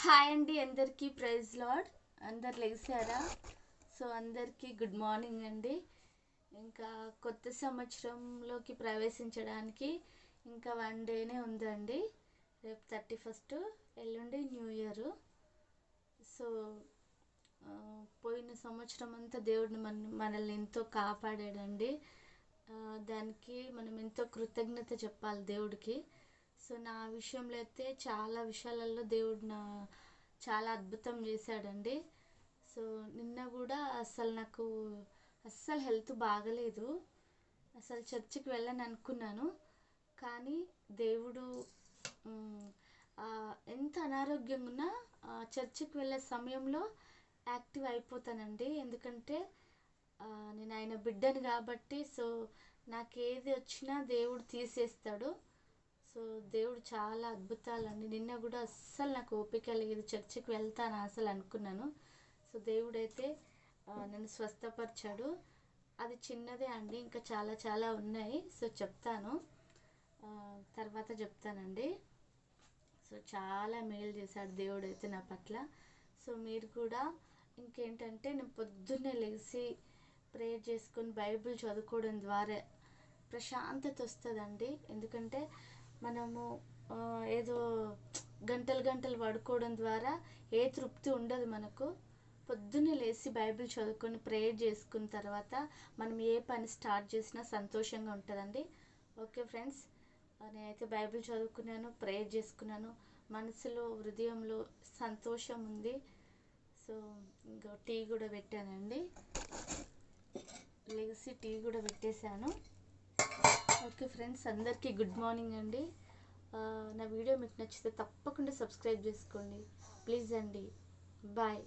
Hi అండి, అందరికీ praise lord. అందరు లేచారా? సో అందరికీ గుడ్ మార్నింగ్ అండి. ఇంకా కొత్త సంవత్సరంలోకి ప్రవేశించడానికి ఇంకా 1 డేనే ఉందండి. రేపు 31, ఎల్లుండి న్యూ ఇయర్. సో పోయిన సంవత్సరం అంతా దేవుడిని మనల్ని ఎంతో కాపాడాడండి. దానికి మనం ఎంతో కృతజ్ఞత చెప్పాలి దేవుడికి. సో నా విషయంలో అయితే చాలా విషయాలలో దేవుడు చాలా అద్భుతం చేశాడండి. సో నిన్న కూడా నాకు అస్సలు హెల్త్ బాగలేదు. అసలు చర్చికి వెళ్ళని అనుకున్నాను, కానీ దేవుడు ఎంత అనారోగ్యంగా ఉన్నా చర్చికి వెళ్ళే సమయంలో యాక్టివ్ అయిపోతానండి. ఎందుకంటే నేను ఆయన బిడ్డని కాబట్టి. సో నాకు ఏది వచ్చినా దేవుడు తీసేస్తాడు. సో దేవుడు చాలా అద్భుతాలండి. నిన్న కూడా అస్సలు నాకు ఓపిక లేదు, చర్చికి వెళ్తాను అసలు అనుకున్నాను. సో దేవుడైతే నన్ను స్వస్థపరిచాడు. అది చిన్నదే అండి, ఇంకా చాలా చాలా ఉన్నాయి. సో చెప్తాను, తర్వాత చెప్తానండి. సో చాలా మేలు చేశాడు దేవుడైతే నా పట్ల. సో మీరు కూడా ఇంకేంటంటే, నేను పొద్దున్నే లేచి ప్రేయర్ చేసుకొని బైబిల్ చదువుకోవడం ద్వారా ప్రశాంతత వస్తుందండి. ఎందుకంటే మనము ఏదో గంటలు గంటలు పడుకోవడం ద్వారా ఏ తృప్తి ఉండదు మనకు. పొద్దున్నే లేచి బైబిల్ చదువుకొని ప్రేయర్ చేసుకున్న తర్వాత మనం ఏ పని స్టార్ట్ చేసినా సంతోషంగా ఉంటుందండి. ఓకే ఫ్రెండ్స్, నేనైతే బైబిల్ చదువుకున్నాను, ప్రేయర్ చేసుకున్నాను, మనసులో హృదయంలో సంతోషం ఉంది. సో ఇంకా టీ కూడా పెట్టానండి, లేచి టీ కూడా పెట్టేశాను. ఓకే ఫ్రెండ్స్, అందరికీ గుడ్ మార్నింగ్ అండి. నా వీడియో మీకు నచ్చితే తప్పకుండా సబ్స్క్రైబ్ చేసుకోండి ప్లీజ్ అండి. బాయ్.